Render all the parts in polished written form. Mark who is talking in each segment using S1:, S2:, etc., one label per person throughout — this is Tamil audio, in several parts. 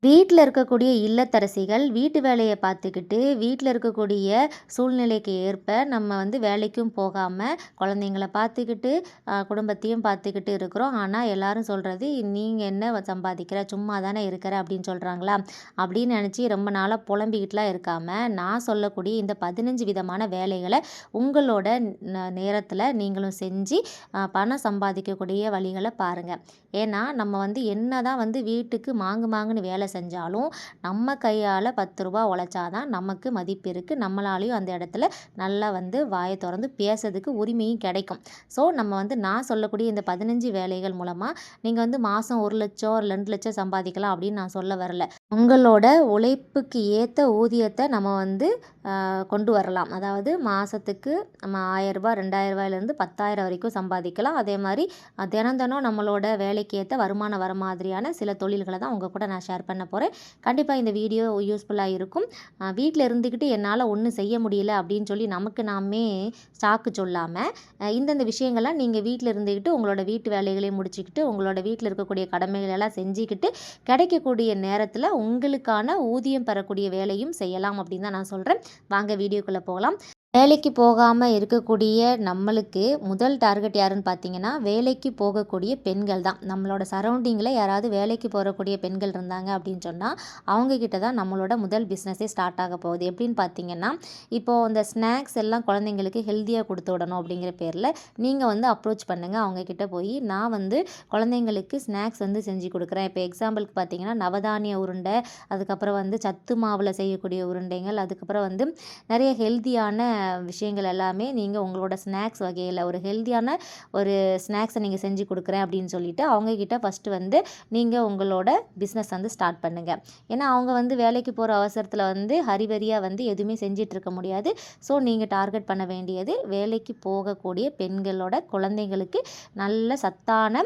S1: வீட்ல இருக்கக்கூடிய இல்லத்தரசிகள் வீட்டு வேலைய பார்த்துக்கிட்டு, வீட்ல இருக்கக்கூடிய சூழ்நிலைக்கு ஏற்ப நம்ம வேலைக்கும் போகாம, குழந்தைங்கள பார்த்துக்கிட்டு, குடும்பத்தையும் பார்த்துக்கிட்டு இருக்கிறோம். ஆனா எல்லாரும் சொல்றது, "நீங்க என்ன சம்பாதிக்கிற? சும்மா தானே இருக்கிற" அப்படின்னு சொல்றாங்களா? அப்படின்னு நினச்சு ரொம்ப நாளா புலம்பிக்கிட்டுலாம் இருக்காம, நான் சொல்லக்கூடிய இந்த 15 விதமான வேலைகள உங்களோட நேரத்தில நீங்களும் செஞ்சு, பணம் சம்பாதிக்கக்கூடிய வழிகள பாருங்க. ஏன்னா, நம்ம என்னதான் வீட்டுக்கு மாங்கு மாங்குன்னு வேலை செஞ்சாலும், நம்ம கையால ரூ. 10 உழைச்சா தான் நமக்கு மதிப்பு இருக்கு. நம்மளாலயும் அந்த இடத்துல நல்லா வாய தொறந்து பேசறதுக்கு உரிமையும் கிடைக்கும். ஸோ, நம்ம நான் சொல்லக்கூடிய இந்த 15 வேலைகள் மூலமா, நீங்க மாசம் 1,00,000 2,00,000 சம்பாதிக்கலாம் அப்படின்னு நான் சொல்ல வரல. உங்களோட உழைப்புக்கு ஏத்த ஊதியத்த நம்ம கொண்டு வரலாம். அதாவது மாசத்துக்கு நம்ம ரூ. 1,000 ரூ. 2,000லேருந்து 10,000 வரைக்கும் சம்பாதிக்கலாம். அதே மாரி தினம் தினம் நம்மளோட வேலைக்கு ஏத்த வருமானம் வர மாதிரியான சில தொழில்கள தான் உங்க கூட நான் ஷேர் பண்ண போறேன். கண்டிப்பா இந்த வீடியோ யூஸ்ஃபுல்லா இருக்கும். வீட்ல இருந்துக்கிட்டு என்னால ஒண்ணும் செய்ய முடியல அப்படின்னு சொல்லி நமக்கு நாமே சாக்கு சொல்லாம, இந்தந்த விஷயங்கள்லாம் நீங்க வீட்ல இருந்துக்கிட்டு உங்களோட வீட்டு வேலைகளையும் முடிச்சுக்கிட்டு, உங்களோட வீட்ல இருக்கக்கூடிய கடமைகள் எல்லாம் செஞ்சுக்கிட்டு, கிடைக்கக்கூடிய நேரத்தில உங்களுக்கான ஊதியம் பெறக்கூடிய வேலையும் செய்யலாம் அப்படின்னு தான் நான் சொல்றேன். வாங்க வீடியோக்குள்ள போகலாம். வேலைக்கு போகாம இருக்கக்கூடிய நம்மளுக்கு முதல் டார்கெட் யாருன்னு பார்த்தீங்கன்னா, வேலைக்கு போகக்கூடிய பெண்கள் தான். நம்மளோட சரவுண்டிங்கில யாராவது வேலைக்கு போகக்கூடிய பெண்கள் இருந்தாங்க அப்படின்னு சொன்னா, அவங்க கிட்ட தான் நம்மளோட முதல் பிஸ்னஸே ஸ்டார்ட் ஆக போகுது. எப்படின்னு பார்த்தீங்கன்னா, இப்போ இந்த ஸ்நாக்ஸ் எல்லாம் குழந்தைங்களுக்கு ஹெல்த்தியா குடுத்து விடணும் அப்படிங்கிற பேர்ல, நீங்க அப்ரோச் பண்ணுங்க. அவங்க கிட்ட போய், நான் குழந்தைங்களுக்கு ஸ்நாக்ஸ் செஞ்சு குடுக்குறேன். இப்போ எக்ஸாம்பிளுக்கு பார்த்தீங்கன்னா, நவதானிய உருண்டை, அதுக்கப்புறம் சத்து மாவுல செய்யக்கூடிய உருண்டைகள், அதுக்கப்புறம் நிறைய ஹெல்த்தியான விஷயங்கள் எல்லாமே நீங்கள் உங்களோட ஸ்நாக்ஸ் வகையில் ஒரு ஹெல்த்தியான ஒரு ஸ்நாக்ஸை நீங்கள் செஞ்சு கொடுக்குறேன் அப்படின்னு சொல்லிட்டு அவங்கக்கிட்ட ஃபஸ்ட்டு நீங்கள் உங்களோட பிஸ்னஸ் ஸ்டார்ட் பண்ணுங்கள். ஏன்னா அவங்க வேலைக்கு போகிற அவசரத்தில் ஹரிவரியாக எதுவுமே செஞ்சிட்டு இருக்க முடியாது. ஸோ நீங்கள் டார்கெட் பண்ண வேண்டியது வேலைக்கு போகக்கூடிய பெண்களோட குழந்தைங்களுக்கு நல்ல சத்தான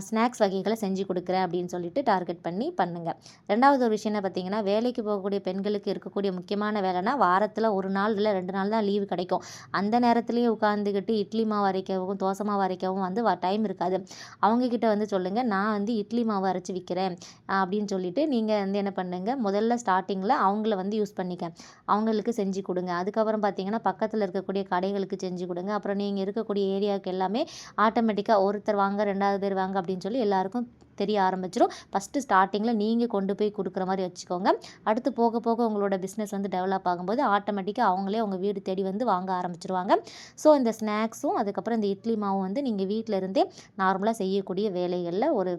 S1: ஸ்நாக்ஸ் வகைகளை செஞ்சு கொடுக்குறேன் அப்படின்னு சொல்லிட்டு டார்கெட் பண்ணி பண்ணுங்கள். ரெண்டாவது ஒரு விஷயம் என்ன பார்த்தீங்கன்னா, வேலைக்கு போகக்கூடிய பெண்களுக்கு இருக்கக்கூடிய முக்கியமான வேலைனா வாரத்தில் ஒரு நாள் இல்லை 2 நாள் தான் லீவு கிடைக்கும். அந்த நேரத்துலேயே உட்காந்துக்கிட்டு இட்லி மாவு அரைக்கவும் தோசை மாவு அரைக்கவும் டைம் இருக்காது. அவங்கக்கிட்ட சொல்லுங்கள், நான் இட்லி மாவு அரைச்சி விற்கிறேன் அப்படின்னு சொல்லிட்டு நீங்கள் என்ன பண்ணுங்க, முதல்ல ஸ்டார்டிங்கில் அவங்கள யூஸ் பண்ணிக்க அவங்களுக்கு செஞ்சு கொடுங்க. அதுக்கப்புறம் பார்த்தீங்கன்னா, பக்கத்தில் இருக்கக்கூடிய கடைகளுக்கு செஞ்சு கொடுங்க. அப்புறம் நீங்கள் இருக்கக்கூடிய ஏரியாவுக்கு எல்லாமே ஆட்டோமேட்டிக்காக ஒருத்தர் வாங்க 2வது பேர் வாங்க அப்படின்னு சொல்லி எல்லாருக்கும் தெரிய ஆரம்பிச்சிடும். ஃபஸ்ட்டு ஸ்டார்டிங்கில் நீங்கள் கொண்டு போய் கொடுக்குற மாதிரி வச்சுக்கோங்க. அடுத்து போக போக உங்களோட பிஸ்னஸ் டெவலப் ஆகும்போது ஆட்டோமேட்டிக்காக அவங்களே உங்கள் வீடு தேடி வாங்க ஆரம்பிச்சிருவாங்க. ஸோ இந்த ஸ்நாக்ஸும் அதுக்கப்புறம் இந்த இட்லி மாவும் நீங்கள் வீட்டில் இருந்தே நார்மலாக செய்யக்கூடிய வேலைகளில் ஒரு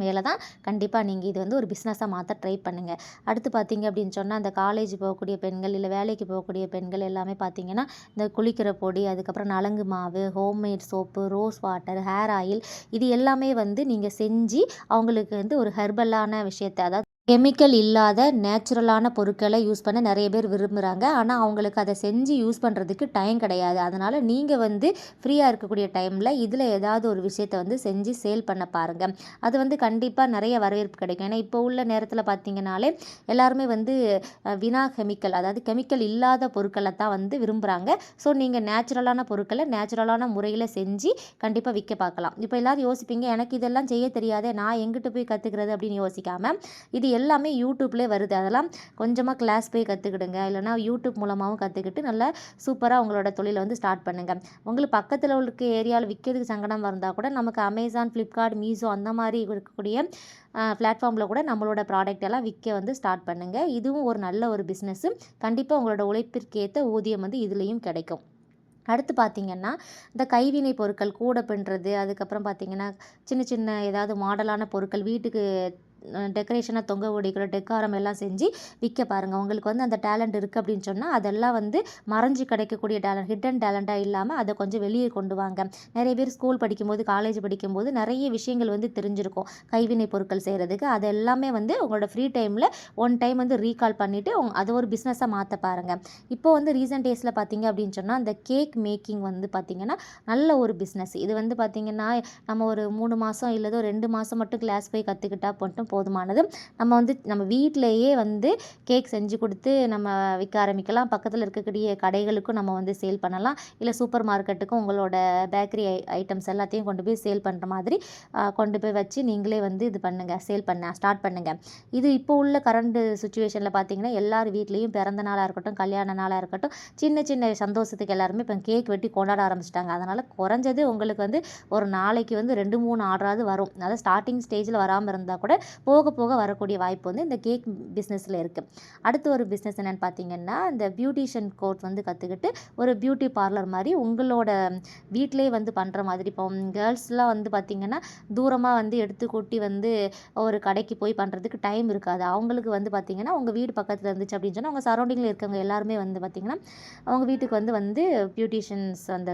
S1: வேலை தான். கண்டிப்பாக நீங்கள் இது ஒரு பிஸ்னஸாக மாற்ற ட்ரை பண்ணுங்கள். அடுத்து பார்த்தீங்க அப்படின்னு சொன்னால், அந்த காலேஜ் போகக்கூடிய பெண்கள் இல்லை வேலைக்கு போகக்கூடிய பெண்கள் எல்லாமே பார்த்தீங்கன்னா, இந்த குளிக்கிற பொடி, அதுக்கப்புறம் நலங்கு மாவு, homemade soap, rose water, hair oil, இது எல்லாமே நீங்கள் செஞ்சு அவங்களுக்கு ஒரு ஹெர்பலான விஷயத்தை, அதாவது கெமிக்கல் இல்லாத நேச்சுரலான பொருட்களை யூஸ் பண்ண நிறைய பேர் விரும்புகிறாங்க. ஆனால் அவங்களுக்கு அதை செஞ்சு யூஸ் பண்ணுறதுக்கு டைம் கிடையாது. அதனால் நீங்கள் ஃப்ரீயாக இருக்கக்கூடிய டைமில் இதில் ஏதாவது ஒரு விஷயத்தை செஞ்சு சேல் பண்ண பாருங்கள். அது கண்டிப்பாக நிறைய வரவேற்பு கிடைக்கும். ஏன்னா இப்போ உள்ள நேரத்தில் பார்த்தீங்கன்னாலே எல்லாருமே வினா கெமிக்கல், அதாவது கெமிக்கல் இல்லாத பொருட்களை தான் விரும்புகிறாங்க. ஸோ நீங்கள் நேச்சுரலான பொருட்களை நேச்சுரலான முறையில் செஞ்சு கண்டிப்பாக விற்க பார்க்கலாம். இப்போ எல்லோரும் யோசிப்பீங்க, எனக்கு இதெல்லாம் செய்ய தெரியாதே, நான் எங்கிட்ட போய் கற்றுக்கிறது அப்படின்னு யோசிக்காமல், இது எல்லாமே யூடியூப்லேயே வருது. அதெல்லாம் கொஞ்சமாக கிளாஸ் போய் கற்றுக்கிடுங்க. இல்லைனா யூடியூப் மூலமாகவும் கற்றுக்கிட்டு நல்லா சூப்பராக உங்களோட தொழிலை ஸ்டார்ட் பண்ணுங்கள். உங்களுக்கு பக்கத்தில் உள்ள ஏரியாவில் விற்கிறதுக்கு சங்கடம் இருந்தால் கூட நமக்கு அமேசான், ஃப்ளிப்கார்ட், மீஷோ அந்த மாதிரி இருக்கக்கூடிய பிளாட்ஃபார்மில் கூட நம்மளோட ப்ராடக்ட் எல்லாம் விற்க ஸ்டார்ட் பண்ணுங்கள். இதுவும் ஒரு நல்ல ஒரு பிஸ்னஸ்ஸு. கண்டிப்பாக உங்களோட உழைப்பிற்கேற்ற ஊதியம் இதுலேயும் கிடைக்கும். அடுத்து பார்த்தீங்கன்னா, இந்த கைவினை பொருட்கள் கூடை பின்னுறது, அதுக்கப்புறம் பார்த்தீங்கன்னா சின்ன சின்ன ஏதாவது மாடலான பொருட்கள் வீட்டுக்கு டெக்கரேஷனாக தொங்க விடிக்கிற டெக்காரம் எல்லாம் செஞ்சு விற்க பாருங்கள். உங்களுக்கு அந்த டேலண்ட் இருக்குது அப்படின்னு சொன்னால், அதெல்லாம் மறைஞ்சு கிடைக்கக்கூடிய டேலண்ட், ஹிட்டன் டேலண்ட்டாக இல்லாமல் அதை கொஞ்சம் வெளியே கொண்டு வாங்க. நிறைய பேர் ஸ்கூல் படிக்கும்போது, காலேஜ் படிக்கும்போது நிறைய விஷயங்கள் தெரிஞ்சிருக்கும் கைவினை பொருட்கள் செய்கிறதுக்கு. அது எல்லாமே உங்களோட ஃப்ரீ டைமில் ஒன் டைம் ரீகால் பண்ணிவிட்டு அதை ஒரு பிஸ்னஸாக மாற்ற பாருங்கள். இப்போ ரீசெண்ட் டேஸில் பார்த்தீங்க அப்படின்னு சொன்னால், அந்த கேக் மேக்கிங் பார்த்தீங்கன்னா நல்ல ஒரு பிஸ்னஸ். இது பார்த்தீங்கன்னா நம்ம ஒரு 3 மாதம் இல்லதோ 2 மாதம் மட்டும் கிளாஸ் போய் கற்றுக்கிட்டா மட்டும் மட்டும் போதுமானது. நம்ம வீட்டிலேயே வந்து கேக் செஞ்சு கொடுத்து நம்ம விற்க ஆரம்பிக்கலாம். பக்கத்தில் இருக்கக்கூடிய கடைகளுக்கும் நம்ம வந்து சேல் பண்ணலாம். இல்லை சூப்பர் மார்க்கெட்டுக்கும் உங்களோட பேக்கரி ஐட்டம்ஸ் எல்லாத்தையும் கொண்டு போய் சேல் பண்ணுற மாதிரி கொண்டு போய் வச்சு நீங்களே வந்து இது பண்ணுங்கள், சேல் பண்ண ஸ்டார்ட் பண்ணுங்கள். இது இப்போ உள்ள கரண்ட் சுச்சுவேஷனில் பார்த்தீங்கன்னா எல்லார் வீட்லேயும் பிறந்த நாளாக இருக்கட்டும், கல்யாண நாளாக இருக்கட்டும், சின்ன சின்ன சந்தோஷத்துக்கு எல்லாருமே இப்போ கேக் வெட்டி கொண்டாட ஆரம்பிச்சிட்டாங்க. அதனால் குறைஞ்சது உங்களுக்கு வந்து ஒரு நாளைக்கு வந்து 2-3 ஆர்டராவது வரும். அதாவது ஸ்டார்டிங் ஸ்டேஜில் வராமல் இருந்தால் கூட போக போக வரக்கூடிய வாய்ப்பு வந்து இந்த கேக் பிஸ்னஸில் இருக்குது. அடுத்து ஒரு பிஸ்னஸ் என்னென்னு பார்த்தீங்கன்னா, இந்த பியூட்டிஷியன் கோர்ஸ் வந்து கற்றுக்கிட்டு ஒரு பியூட்டி பார்லர் மாதிரி உங்களோட வீட்டிலே வந்து பண்ணுற மாதிரி. இப்போ கேர்ள்ஸ்லாம் வந்து பார்த்திங்கன்னா தூரமாக வந்து எடுத்து கொட்டி வந்து ஒரு கடைக்கு போய் பண்ணுறதுக்கு டைம் இருக்காது. அவங்களுக்கு வந்து பார்த்திங்கன்னா உங்கள் வீடு பக்கத்தில் இருந்துச்சு அப்படின்னு சொன்னால் அவங்க சரௌண்டிங்கில் இருக்கவங்க எல்லாருமே வந்து பார்த்திங்கன்னா அவங்க வீட்டுக்கு வந்து பியூட்டிஷியன்ஸ் அந்த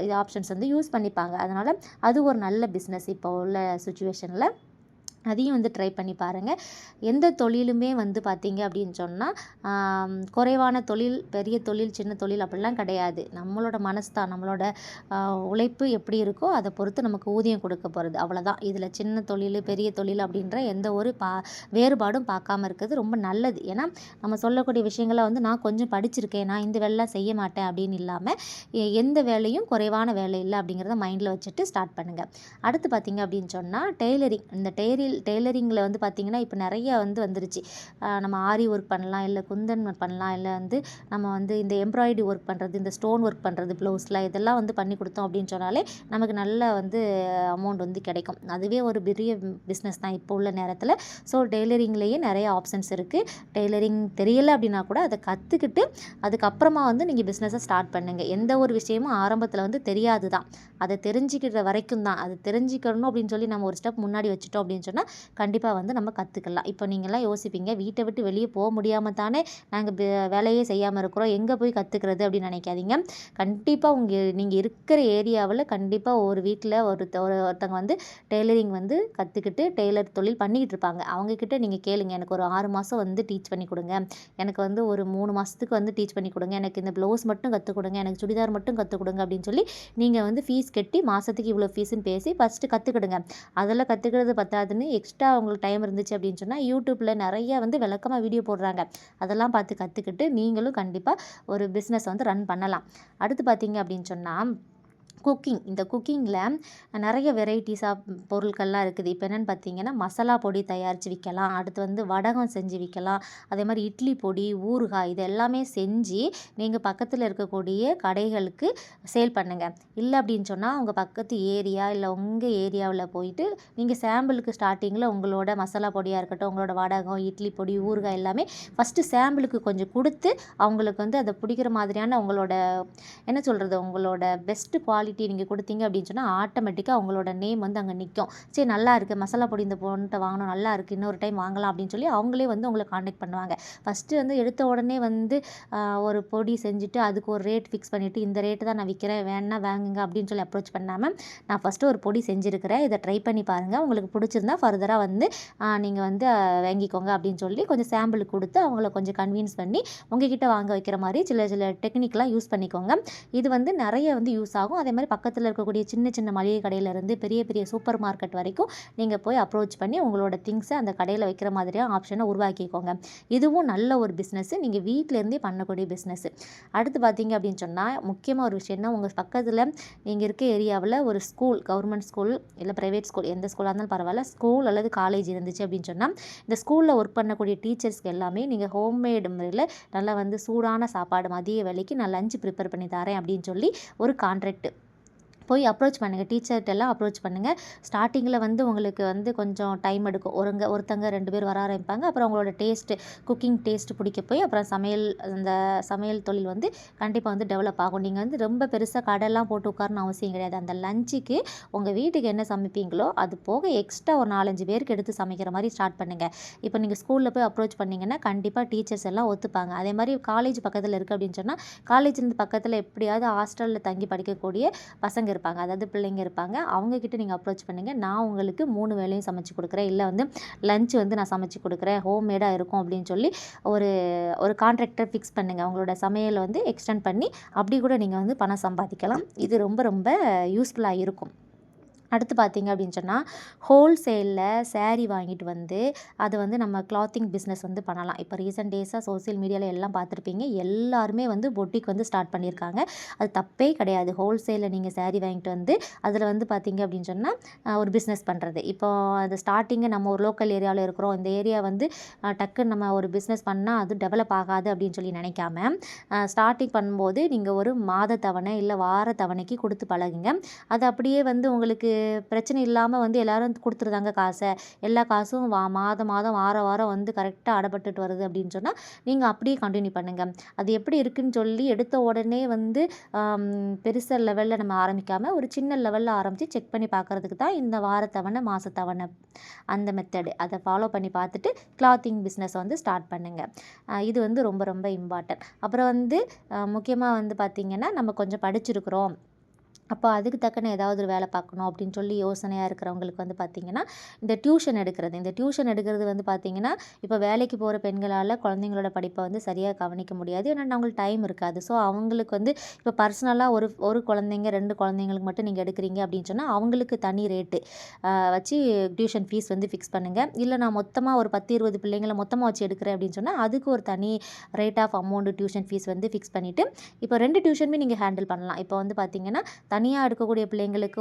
S1: இது ஆப்ஷன்ஸ் வந்து யூஸ் பண்ணிப்பாங்க. அதனால் அது ஒரு நல்ல பிஸ்னஸ் இப்போ உள்ள சுச்சுவேஷனில். அதையும் வந்து ட்ரை பண்ணி பாருங்கள். எந்த தொழிலுமே வந்து பார்த்தீங்க அப்படின்னு சொன்னால் குறைவான தொழில், பெரிய தொழில், சின்ன தொழில் அப்படிலாம் கிடையாது. நம்மளோட மனசு தான், நம்மளோட உழைப்பு எப்படி இருக்கோ அதை பொறுத்து நமக்கு ஊதியம் கொடுக்க போகிறது, அவ்வளோதான். இதில் சின்ன தொழில், பெரிய தொழில் அப்படின்ற எந்த ஒரு வேறுபாடும் பார்க்காம இருக்கிறது ரொம்ப நல்லது. ஏன்னா நம்ம சொல்லக்கூடிய விஷயங்களை வந்து நான் கொஞ்சம் படிச்சிருக்கேன், நான் இந்த வேலைலாம் செய்ய மாட்டேன் அப்படின்னு இல்லாமல் எந்த வேலையும் குறைவான வேலை இல்லை அப்படிங்கிறத மைண்டில் வச்சுட்டு ஸ்டார்ட் பண்ணுங்கள். அடுத்து பார்த்தீங்க அப்படின்னு சொன்னால் டெய்லரிங். இந்த டெய்லரிங்கில் வந்து பார்த்திங்கன்னா இப்போ நிறைய வந்து வந்துருச்சு. நம்ம ஆரி ஒர்க் பண்ணலாம், இல்லை குந்தன் பண்ணலாம், இல்லை வந்து நம்ம வந்து இந்த எம்ப்ராய்டரி ஒர்க் பண்ணுறது, இந்த ஸ்டோன் ஒர்க் பண்ணுறது ப்ளவுஸில் இதெல்லாம் வந்து பண்ணி கொடுத்தோம் அப்படின்னு சொன்னாலே நமக்கு நல்ல வந்து அமௌண்ட் வந்து கிடைக்கும். அதுவே ஒரு பெரிய பிஸ்னஸ் தான் இப்போ உள்ள நேரத்தில். ஸோ டெய்லரிங்லேயே நிறைய ஆப்ஷன்ஸ் இருக்குது. டெய்லரிங் தெரியலை அப்படின்னா கூட அதை கற்றுக்கிட்டு அதுக்கப்புறமா வந்து நீங்கள் பிஸ்னஸை ஸ்டார்ட் பண்ணுங்கள். எந்த ஒரு விஷயமும் ஆரம்பத்தில் வந்து தெரியாது தான், அதை தெரிஞ்சுக்கிற வரைக்கும் தான். அது தெரிஞ்சுக்கணும் அப்படின்னு சொல்லி நம்ம ஒரு ஸ்டெப் முன்னாடி வச்சுட்டோம் அப்படின்னு சொன்னால் கண்டிப்பாக வந்து நம்ம கற்றுக்கலாம். இப்போ நீங்கள்லாம் யோசிப்பீங்க, வீட்டை விட்டு வெளியே போக முடியாமல் தானே நாங்கள் வேலையே செய்யாமல் இருக்கிறோம், எங்கே போய் கற்றுக்கிறது அப்படின்னு நினைக்காதீங்க. கண்டிப்பாக நீங்கள் இருக்கிற ஏரியாவில் கண்டிப்பாக ஒரு வீட்டில் ஒருத்தங்க வந்து டெய்லரிங் வந்து கற்றுக்கிட்டு டெய்லர் தொழில் பண்ணிக்கிட்டு இருப்பாங்க. அவங்கக்கிட்ட நீங்கள் கேளுங்க, எனக்கு ஒரு 6 மாதம் வந்து டீச் பண்ணி கொடுங்க, எனக்கு வந்து ஒரு 3 மாதத்துக்கு வந்து டீச் பண்ணி கொடுங்க, எனக்கு இந்த ப்ளவுஸ் மட்டும் கற்றுக் கொடுங்க, எனக்கு சுடிதார் மட்டும் கற்றுக் கொடுங்க அப்படின்னு சொல்லி நீங்கள் வந்து ஃபீஸ் கட்டி மாதத்துக்கு இவ்வளோ ஃபீஸுன்னு பேசி ஃபஸ்ட்டு கற்றுக்கிடுங்க. அதெல்லாம் கற்றுக்கிறது பத்தாதுன்னு எக்ஸ்ட்ரா உங்களுக்கு டைம் இருந்துச்சு அப்படின்னு சொன்னால் யூடியூப்பில் நிறைய வந்து விளக்கமாக வீடியோ போடுறாங்க. அதெல்லாம் பார்த்து கற்றுக்கிட்டு நீங்களும் கண்டிப்பாக ஒரு பிஸ்னஸ் வந்து ரன் பண்ணலாம். அடுத்து பார்த்தீங்க அப்படின்னு சொன்னால் குக்கிங். இந்த குக்கிங்கில் நிறைய வெரைட்டிஸ் ஆஃப் பொருட்கள்லாம் இருக்குது. இப்போ என்னென்னு பார்த்தீங்கன்னா மசாலா பொடி தயாரித்து விற்கலாம், அடுத்து வந்து வடகம் செஞ்சு விற்கலாம், அதே மாதிரி இட்லி பொடி, ஊறுகாய் இது எல்லாமே செஞ்சு நீங்கள் பக்கத்தில் இருக்கக்கூடிய கடைகளுக்கு சேல் பண்ணுங்கள். இல்லை அப்படின்னு சொன்னால் உங்கள் பக்கத்து ஏரியா இல்லை உங்கள் ஏரியாவில் போயிட்டு நீங்கள் சாம்பிளுக்கு ஸ்டார்டிங்கில் உங்களோட மசாலா பொடியாக இருக்கட்டும், உங்களோட வடகம், இட்லி பொடி, ஊறுகாய் எல்லாமே ஃபஸ்ட்டு சாம்பிளுக்கு கொஞ்சம் கொடுத்து அவங்களுக்கு வந்து அதை பிடிக்கிற மாதிரியான உங்களோட என்ன சொல்கிறது, உங்களோட பெஸ்ட்டு குவாலிட்டி நீங்கள் கொடுத்தீங்க அப்படின்னு சொன்னால் ஆட்டோமேட்டிக்காக உங்களோட நேம் வந்து அங்கே நிற்கும். சரி, நல்லா இருக்குது, மசாலா பொடி இந்த பொண்ணுகிட்ட வாங்கணும், நல்லா இருக்குது, இன்னொரு டைம் வாங்கலாம் அப்படின்னு சொல்லி அவங்களே வந்து உங்களை காண்டாக்ட் பண்ணுவாங்க. ஃபஸ்ட்டு வந்து எடுத்த உடனே வந்து ஒரு பொடி செஞ்சுட்டு அதுக்கு ஒரு ரேட் ஃபிக்ஸ் பண்ணிவிட்டு இந்த ரேட்டு தான் நான் விற்கிறேன், வேணா வாங்குங்க அப்படின்னு சொல்லி அப்ரோச் பண்ணாமல் நான் ஃபஸ்ட்டு ஒரு பொடி செஞ்சுருக்கிறேன், இதை ட்ரை பண்ணி பாருங்கள், உங்களுக்கு பிடிச்சிருந்தா ஃபர்தராக வந்து நீங்கள் வந்து வாங்கிக்கோங்க அப்படின்னு சொல்லி கொஞ்சம் சாம்பிள் கொடுத்து அவங்கள கொஞ்சம் கன்வின்ஸ் பண்ணி உங்ககிட்ட வாங்க வைக்கிற மாதிரி சில டெக்னிக்லாம் யூஸ் பண்ணிக்கோங்க. இது வந்து நிறைய வந்து யூஸ் ஆகும். அதே மாதிரி பக்கத்தில் இருக்கக்கூடிய சின்ன சின்ன மளிகை கடையிலேருந்து பெரிய பெரிய சூப்பர் மார்க்கெட் வரைக்கும் நீங்கள் போய் அப்ரோச் பண்ணி உங்களோட திங்ஸை அந்த கடையில் வைக்கிற மாதிரியான ஆப்ஷனை உருவாக்கிக்கோங்க. இதுவும் நல்ல ஒரு பிஸ்னஸ்ஸு, நீங்கள் வீட்டிலேருந்தே பண்ணக்கூடிய பிஸ்னஸ். அடுத்து பார்த்தீங்க அப்படின்னு சொன்னால் முக்கியமாக ஒரு விஷயம்னா உங்கள் பக்கத்தில் நீங்கள் இருக்க ஏரியாவில் ஒரு ஸ்கூல், கவர்மெண்ட் ஸ்கூல் இல்லை ப்ரைவேட் ஸ்கூல், எந்த ஸ்கூலாக இருந்தாலும் பரவாயில்ல, ஸ்கூல் அல்லது காலேஜ் இருந்துச்சு அப்படின்னு சொன்னால் இந்த ஸ்கூலில் ஒர்க் பண்ணக்கூடிய டீச்சர்ஸ்க்கு எல்லாமே நீங்கள் ஹோம்மேடு முறையில் நல்லா வந்து சூடான சாப்பாடு மதிய வேலைக்கு நான் லஞ்சு ப்ரிப்பேர் பண்ணி தரேன் அப்படின்னு சொல்லி ஒரு கான்ட்ராக்ட் போய் அப்ரோச் பண்ணுங்கள். டீச்சர்கிட்டெல்லாம் அப்ரோச் பண்ணுங்கள். ஸ்டார்டிங்கில் வந்து உங்களுக்கு வந்து கொஞ்சம் டைம் எடுக்கும். ஒருத்தங்க 2 பேர் வர ஆரம்பிப்பாங்க. அப்புறம் உங்களோட குக்கிங் டேஸ்ட்டு பிடிக்க போய் அப்புறம் அந்த சமையல் தொழில் வந்து கண்டிப்பாக வந்து டெவலப் ஆகும். நீங்கள் வந்து ரொம்ப பெருசாக கடையெல்லாம் போட்டு உட்காரணும் அவசியம் கிடையாது. அந்த லஞ்சுக்கு உங்கள் வீட்டுக்கு என்ன சமைப்பீங்களோ அது போக எக்ஸ்ட்ரா ஒரு 4-5 பேருக்கு எடுத்து சமைக்கிற மாதிரி ஸ்டார்ட் பண்ணுங்கள். இப்போ நீங்கள் ஸ்கூலில் போய் அப்ரோச் பண்ணிங்கன்னா கண்டிப்பாக டீச்சர்ஸ் எல்லாம் ஒத்துப்பாங்க. அதே மாதிரி காலேஜ் பக்கத்தில் இருக்குது அப்படின்னு சொன்னால் காலேஜ்லேருந்து பக்கத்தில் எப்படியாவது ஹாஸ்டலில் தங்கி படிக்கக்கூடிய பசங்க இருப்பாங்க, அதாவது பிள்ளைங்க இருப்பாங்க. அவங்கக்கிட்ட நீங்கள் அப்ரோச் பண்ணுங்கள். நான் உங்களுக்கு 3 வேளையும் சமைச்சு கொடுக்குறேன், இல்லை வந்து லஞ்ச் வந்து நான் சமைச்சு கொடுக்குறேன், ஹோம்மேடாக இருக்கும் அப்படின்னு சொல்லி ஒரு ஒரு கான்ட்ராக்டர் ஃபிக்ஸ் பண்ணுங்கள். அவங்களோட சமையலை வந்து எக்ஸ்டெண்ட் பண்ணி அப்படி கூட நீங்கள் வந்து பணம் சம்பாதிக்கலாம். இது ரொம்ப ரொம்ப யூஸ்ஃபுல்லாக இருக்கும். அடுத்து பார்த்தீங்க அப்படின்னு சொன்னால் ஹோல்சேலில் saree வாங்கிட்டு வந்து அது வந்து நம்ம கிளாத்திங் பிஸ்னஸ் வந்து பண்ணலாம். இப்போ ரீசெண்ட் டேஸாக சோசியல் மீடியாவில் எல்லாம் பார்த்துருப்பீங்க. எல்லாருமே வந்து பொட்டிக் வந்து ஸ்டார்ட் பண்ணியிருக்காங்க. அது தப்பே கிடையாது. ஹோல்சேலில் நீங்கள் saree வாங்கிட்டு வந்து அதில் வந்து பார்த்தீங்க அப்படின்னு சொன்னால் ஒரு பிஸ்னஸ் பண்ணுறது. இப்போ அது ஸ்டார்டிங்கு நம்ம ஒரு லோக்கல் ஏரியாவில் இருக்கிறோம். இந்த ஏரியா வந்து டக்குன்னு நம்ம ஒரு பிஸ்னஸ் பண்ணால் அது டெவலப் ஆகாது அப்படின்னு சொல்லி நினைக்காம ஸ்டார்டிங் பண்ணும்போது நீங்கள் ஒரு மாத தவணை இல்லை வார தவணைக்கு கொடுத்து பழகுங்க. அது அப்படியே வந்து உங்களுக்கு பிரச்சனை இல்லாமல் வந்து எல்லாரும் கொடுத்துருதாங்க காசை, எல்லா காசும் மாதம் மாதம் வாரம் வாரம் வந்து கரெக்டாக அடைப்பட்டுட்டு வருது அப்படின்னு சொன்னால் நீங்கள் அப்படியே கண்டினியூ பண்ணுங்கள். அது எப்படி இருக்குன்னு சொல்லி எடுத்த உடனே வந்து பெருச லெவலில் நம்ம ஆரம்பிக்காமல் ஒரு சின்ன லெவலில் ஆரம்பித்து செக் பண்ணி பார்க்குறதுக்கு தான் இந்த வாரத்தவணை மாதத்தவணை அந்த மெத்தடு. அதை ஃபாலோ பண்ணி பார்த்துட்டு கிளாத்திங் பிஸ்னஸ் வந்து ஸ்டார்ட் பண்ணுங்கள். இது வந்து ரொம்ப ரொம்ப இம்பார்ட்டன்ட். அப்புறம் வந்து முக்கியமாக வந்து பார்த்திங்கன்னா நம்ம கொஞ்சம் படிச்சிருக்கிறோம், அப்போ அதுக்கு தக்கன ஏதாவது ஒரு வேலை பார்க்கணும் அப்படின்னு சொல்லி யோசனையாக இருக்கிறவங்களுக்கு வந்து பார்த்திங்கன்னா இந்த டியூஷன் எடுக்கிறது வந்து பார்த்திங்கன்னா இப்போ வேலைக்கு போகிற பெண்களால் குழந்தைங்களோட படிப்பை வந்து சரியாக கவனிக்க முடியாது. ஏன்னா அவங்களுக்கு டைம் இருக்காது. ஸோ அவங்களுக்கு வந்து இப்போ பர்சனலாக ஒரு குழந்தைங்க 2 குழந்தைங்களுக்கு மட்டும் நீங்கள் எடுக்கிறீங்க அப்படின்னு சொன்னால் அவங்களுக்கு தனி ரேட்டு வச்சு டியூஷன் ஃபீஸ் வந்து ஃபிக்ஸ் பண்ணுங்கள். இல்லை நான் மொத்தமாக ஒரு 10-20 பிள்ளைங்களை மொத்தமாக வச்சு எடுக்கிறேன் அப்படின்னு சொன்னால் அதுக்கு ஒரு தனி rate of amount tuition fees வந்து ஃபிக்ஸ் பண்ணிவிட்டு இப்போ 2 டியூஷனுமே நீங்கள் ஹேண்டில் பண்ணலாம். இப்போ வந்து பார்த்திங்கன்னா தனியாக எடுக்கக்கூடிய பிள்ளைங்களுக்கு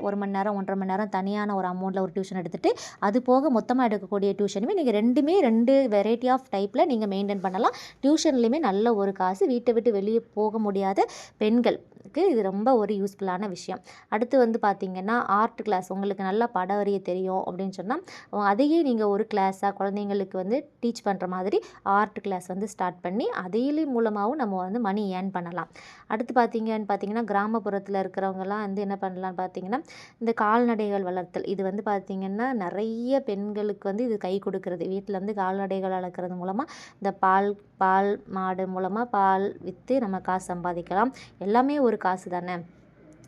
S1: ஒரு மணி நேரம் 1.5 மணி நேரம் தனியான ஒரு அமௌண்ட்டில் ஒரு டியூஷன் எடுத்துகிட்டு அது போக மொத்தமாக எடுக்கக்கூடிய டியூஷனுமே நீங்கள் 2 வெரைட்டி ஆஃப் டைப்பில் நீங்கள் மெயின்டைன் பண்ணலாம். டியூஷன்லேயுமே நல்ல ஒரு காசு. வீட்டை விட்டு வெளியே போக முடியாத பெண்களுக்கு இது ரொம்ப ஒரு யூஸ்ஃபுல்லான விஷயம். அடுத்து வந்து பார்த்திங்கன்னா ஆர்ட் கிளாஸ். உங்களுக்கு நல்லா படம் வரைய தெரியும் அப்படின்னு சொன்னால் அதையே நீங்கள் ஒரு கிளாஸாக குழந்தைங்களுக்கு வந்து டீச் பண்ணுற மாதிரி ஆர்ட் கிளாஸ் வந்து ஸ்டார்ட் பண்ணி அதையிலே மூலமாகவும் நம்ம வந்து மணி ஏர்ன் பண்ணலாம். அடுத்து பார்த்திங்கன்னா கிராமப்புறத்தில் இருக்கிறவங்கலாம் வந்து என்ன பண்ணலான்னு பார்த்திங்கன்னா இந்த கால்நடைகள் வளர்த்தல். இது வந்து பார்த்திங்கன்னா நிறைய பெண்களுக்கு வந்து இது கை கொடுக்குறது. வீட்டில் வந்து கால்நடைகள் வளர்க்குறது மூலமாக இந்த பால் மாடு மூலமாக பால் விற்று நம்ம காசு சம்பாதிக்கலாம். எல்லாமே ஒரு காசு தானே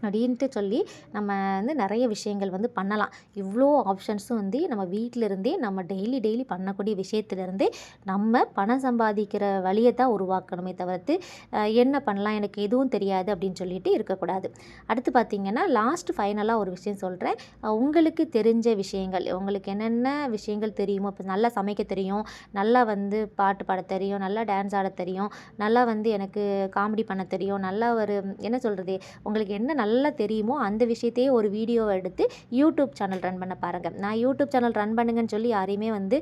S1: அப்படின்ட்டு சொல்லி நம்ம வந்து நிறைய விஷயங்கள் வந்து பண்ணலாம். இவ்வளோ ஆப்ஷன்ஸும் வந்து நம்ம வீட்டிலருந்தே நம்ம டெய்லி பண்ணக்கூடிய விஷயத்துலேருந்தே நம்ம பணம் சம்பாதிக்கிற வழியை தான் உருவாக்கணுமே தவிர்த்து என்ன பண்ணலாம் எனக்கு எதுவும் தெரியாது அப்படின்னு சொல்லிட்டு இருக்கக்கூடாது. அடுத்து பார்த்திங்கன்னா ஃபைனலாக ஒரு விஷயம் சொல்கிறேன். உங்களுக்கு தெரிஞ்ச விஷயங்கள், உங்களுக்கு என்னென்ன விஷயங்கள் தெரியுமோ, இப்போ நல்லா சமைக்க தெரியும், நல்லா வந்து பாட்டு பாட தெரியும், நல்லா டான்ஸ் ஆட தெரியும், நல்லா வந்து எனக்கு காமெடி பண்ண தெரியும், நல்லா ஒரு என்ன சொல்கிறது, உங்களுக்கு என்ன நல்லா தெரியுமோ அந்த விஷயத்தையே ஒரு வீடியோவை எடுத்து யூடியூப் சேனல் ரன் பண்ண பாருங்கள். நான் யூடியூப் சேனல் ரன் பண்ணுங்கன்னு சொல்லி யாரையுமே வந்து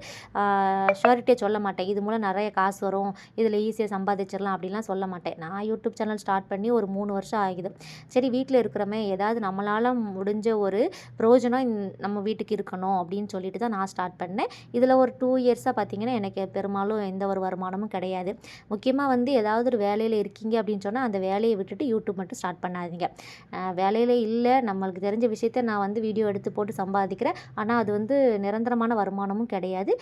S1: ஷுவரிட்டியே சொல்ல மாட்டேன். இது மூலம் நிறைய காசு வரும், இதில் ஈஸியாக சம்பாதிச்சிடலாம் அப்படிலாம் சொல்ல மாட்டேன். நான் யூடியூப் சேனல் ஸ்டார்ட் பண்ணி ஒரு 3 வருஷம் ஆகுது. சரி, வீட்டில் இருக்கிறமே ஏதாவது நம்மளால் முடிஞ்ச ஒரு பிரயோஜனம் நம்ம வீட்டுக்கு இருக்கணும் அப்படின்னு சொல்லிட்டு தான் நான் ஸ்டார்ட் பண்ணேன். இதில் ஒரு 2 இயர்ஸாக பார்த்திங்கன்னா எனக்கு பெரும்பாலும் எந்த ஒரு வருமானமும் கிடையாது. முக்கியமாக வந்து ஏதாவது ஒரு வேலையில் இருக்கீங்க அப்படின்னு சொன்னால் அந்த வேலையை விட்டுட்டு யூடியூப் மட்டும் ஸ்டார்ட் பண்ணாதீங்க. வேலையில் இல்லை, நம்மளுக்கு தெரிஞ்ச விஷயத்த நான் வந்து வீடியோ எடுத்து போட்டு சம்பாதிக்கிறேன். ஆனால் அது வந்து நிரந்தரமான வருமானமும் கிடையாது.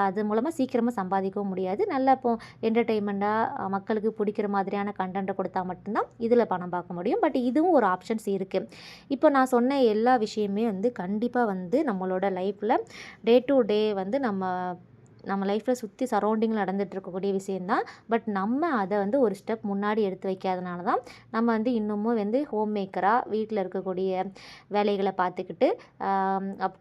S1: அது மூலமாக சீக்கிரமாக சம்பாதிக்கவும் முடியாது. நல்லா இப்போ என்டர்டெயின்மெண்ட்டாக மக்களுக்கு பிடிக்கிற மாதிரியான கண்டென்ட்டை கொடுத்தா மட்டும்தான் இதில் பணம் பார்க்க முடியும். பட் இதுவும் ஒரு ஆப்ஷன்ஸ் இருக்குது. இப்போ நான் சொன்ன எல்லா விஷயமே வந்து கண்டிப்பாக வந்து நம்மளோட லைஃப்பில் டே டு டே வந்து நம்ம லைஃப்பில் சுற்றி சரௌண்டிங்கில் நடந்துகிட்டு இருக்கக்கூடிய விஷயந்தான். பட் நம்ம அதை வந்து ஒரு ஸ்டெப் முன்னாடி எடுத்து வைக்காதனால தான் நம்ம வந்து இன்னமும் வந்து ஹோம் மேக்கராக வீட்டில் இருக்கக்கூடிய வேலைகளை பார்த்துக்கிட்டு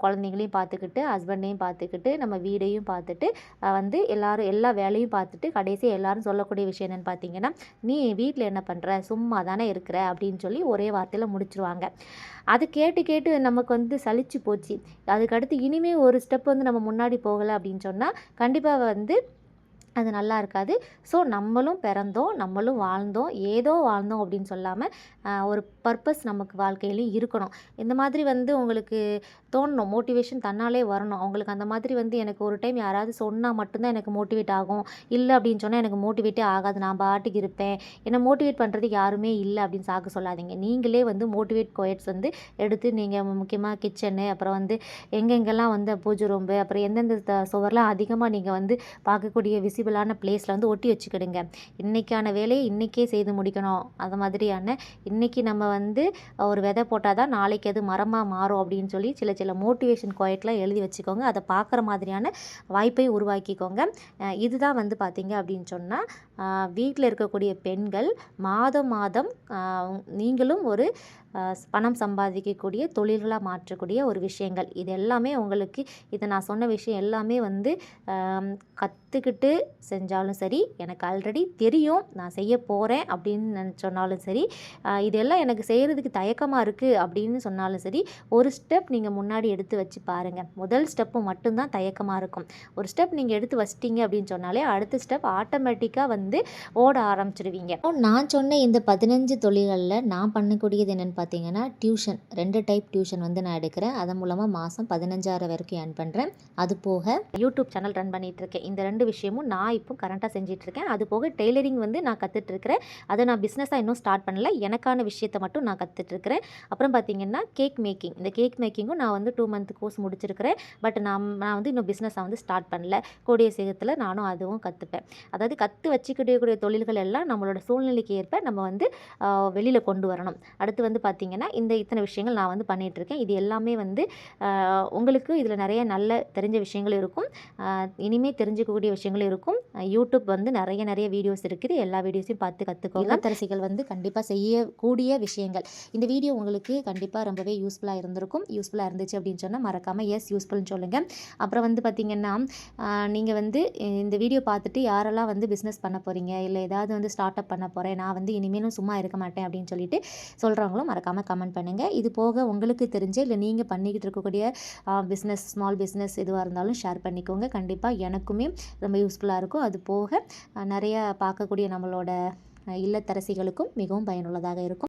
S1: குழந்தைங்களையும் பார்த்துக்கிட்டு ஹஸ்பண்டையும் பார்த்துக்கிட்டு நம்ம வீடையும் பார்த்துட்டு வந்து எல்லா வேலையும் பார்த்துட்டு கடைசியாக எல்லாரும் சொல்லக்கூடிய விஷயம் என்னென்னு பார்த்தீங்கன்னா, நீ வீட்டில் என்ன பண்ணுற, சும்மா தானே இருக்கிற அப்படின்னு சொல்லி ஒரே வார்த்தையில் முடிச்சிருவாங்க. அது கேட்டு நமக்கு வந்து சலிச்சு போச்சு. அதுக்கடுத்து இனிமேல் ஒரு ஸ்டெப் வந்து நம்ம முன்னாடி போகலை அப்படின்னு சொன்னால் கண்டிப்பாக வந்து அது நல்லா இருக்காது. ஸோ நம்மளும் பிறந்தோம், நம்மளும் வாழ்ந்தோம், ஏதோ வாழ்ந்தோம் அப்படின்னு சொல்லாமல் ஒரு பர்பஸ் நமக்கு வாழ்க்கையிலையும் இருக்கணும். இந்த மாதிரி வந்து உங்களுக்கு தோணணும், மோட்டிவேஷன் தன்னாலே வரணும். அவங்களுக்கு அந்த மாதிரி வந்து எனக்கு ஒரு டைம் யாராவது சொன்னால் மட்டும்தான் எனக்கு மோட்டிவேட் ஆகும், இல்லை அப்படின்னு சொன்னால் எனக்கு மோட்டிவேட்டே ஆகாது, நான் பாட்டுக்கு இருப்பேன், என்னை மோட்டிவேட் பண்ணுறதுக்கு யாருமே இல்லை அப்படின்னு சாக்கு சொல்லாதீங்க. நீங்களே வந்து மோட்டிவேட் கோயட்ஸ் வந்து எடுத்து நீங்கள் முக்கியமாக கிச்சனு, அப்புறம் வந்து எங்கெங்கெல்லாம் வந்து பூஜை ரூம்பு, அப்புறம் எந்தெந்த சுவரெலாம் அதிகமாக நீங்கள் வந்து பார்க்கக்கூடிய விசிபிளான பிளேஸில் வந்து ஒட்டி வச்சுக்கிடுங்க. இன்றைக்கான வேலையை இன்றைக்கே செய்து முடிக்கணும். அது மாதிரியான இன்றைக்கி நம்ம வந்து ஒரு விதை போட்டால் தான் நாளைக்கு அது மரமாக மாறும் அப்படின்னு சொல்லி சில சில மோட்டிவேஷன் கோயட்லாம் எழுதி வச்சுக்கோங்க. அதை பார்க்குற மாதிரியான வாய்ப்பை உருவாக்கிக்கோங்க. இதுதான் வந்து பார்த்திங்க அப்படின்னு சொன்னால் வீட்டில் இருக்கக்கூடிய பெண்கள் மாதம் மாதம் நீங்களும் ஒரு பணம் சம்பாதிக்கக்கூடிய தொழில்களாக மாற்றக்கூடிய ஒரு விஷயங்கள். இது எல்லாமே உங்களுக்கு இதை நான் சொன்ன விஷயம் எல்லாமே வந்து கற்றுக்கிட்டு செஞ்சாலும் சரி, எனக்கு ஆல்ரெடி தெரியும் நான் செய்ய போகிறேன் அப்படின்னு சொன்னாலும் சரி, இதெல்லாம் எனக்கு செய்கிறதுக்கு தயக்கமாக இருக்குது அப்படின்னு சொன்னாலும் சரி, ஒரு ஸ்டெப் நீங்கள் முன்னாடி எடுத்து வச்சு பாருங்கள். முதல் ஸ்டெப்பு மட்டும்தான் தயக்கமாக இருக்கும். ஒரு ஸ்டெப் நீங்கள் எடுத்து வச்சிட்டிங்க அப்படின்னு சொன்னாலே அடுத்த ஸ்டெப் ஆட்டோமேட்டிக்காக வந்து ஓட ஆரம்பிச்சிடுவீங்க. நான் சொன்ன இந்த 15 தொழில்களில் நான் பண்ணக்கூடியது என்னென்னு பார்த்தீங்கன்னா, டியூஷன் 2 டைப் டியூஷன் வந்து நான் எடுக்கிறேன். அதன் மூலமாக மாதம் 15,000 வரைக்கும் ஏர்ன் பண்ணுறேன். அது போக யூடியூப் சேனல் ரன் பண்ணிகிட்ருக்கேன். இந்த 2 விஷயமும் நான் இப்போ கரண்ட்டாக செஞ்சிட்ருக்கேன். அது போக டெய்லரிங் வந்து நான் கற்றுட்ருக்கிறேன். அதை நான் பிஸ்னஸாக இன்னும் ஸ்டார்ட் பண்ணல. எனக்கான விஷயத்தை மட்டும் நான் கற்றுட்ருக்கிறேன். அப்புறம் பார்த்திங்கன்னா கேக் மேக்கிங். இந்த கேக் மேக்கிங்கும் நான் வந்து 2 மந்த் கோர்ஸ் முடிச்சிருக்கிறேன். பட் நான் வந்து இன்னும் பிஸ்னஸாக வந்து ஸ்டார்ட் பண்ணல. கூடிய சீக்கிரத்தில் நானும் அதுவும் கற்றுப்பேன். அதாவது கற்று வச்சுக்கிட்டக்கூடிய தொழில்கள் எல்லாம் நம்மளோட சூழ்நிலைக்கு ஏற்ப நம்ம வந்து வெளியில் கொண்டு வரணும். அடுத்து வந்து பார்த்திங்கன்னா இத்தனை விஷயங்கள் நான் வந்து பண்ணிகிட்ருக்கேன். இது எல்லாமே வந்து உங்களுக்கு இதில் நிறைய நல்ல தெரிஞ்ச விஷயங்கள் இருக்கும். இனிமேல் தெரிஞ்சுக்கக்கூடிய விஷயங்கள் இருக்கும். யூடியூப் வந்து நிறைய வீடியோஸ் இருக்குது. எல்லா வீடியோஸையும் பார்த்து கற்றுக்கோங்க. இல்லத்தரசிகள் வந்து கண்டிப்பாக செய்யக்கூடிய விஷயங்கள். இந்த வீடியோ உங்களுக்கு கண்டிப்பாக ரொம்பவே யூஸ்ஃபுல்லாக இருந்திருக்கும். யூஸ்ஃபுல்லாக இருந்துச்சு அப்படின்னு சொன்னால் மறக்காமல் எஸ் யூஸ்ஃபுல்னு சொல்லுங்கள். அப்புறம் வந்து பார்த்திங்கன்னா நீங்கள் வந்து இந்த வீடியோ பார்த்துட்டு யாரெல்லாம் வந்து பிஸ்னஸ் பண்ண போகிறீங்க, இல்லை ஏதாவது வந்து ஸ்டார்ட் அப் பண்ண போகிறேன், நான் வந்து இனிமேலும் சும்மா இருக்க மாட்டேன் அப்படின்னு சொல்லிட்டு சொல்கிறவங்களும் மறக்காமல் கமெண்ட் பண்ணுங்கள். இது போக உங்களுக்கு தெரிஞ்ச இல்லை நீங்கள் பண்ணிக்கிட்டு இருக்கக்கூடிய பிஸ்னஸ், ஸ்மால் பிஸ்னஸ் எதுவாக இருந்தாலும் ஷேர் பண்ணிக்கோங்க. கண்டிப்பாக எனக்குமே ரொம்ப யூஸ்ஃபுல்லாக இருக்கும். அது போக நிறைய பார்க்கக்கூடிய நம்மளோட இல்லத்தரசிகளுக்கும் மிகவும் பயனுள்ளதாக இருக்கும்.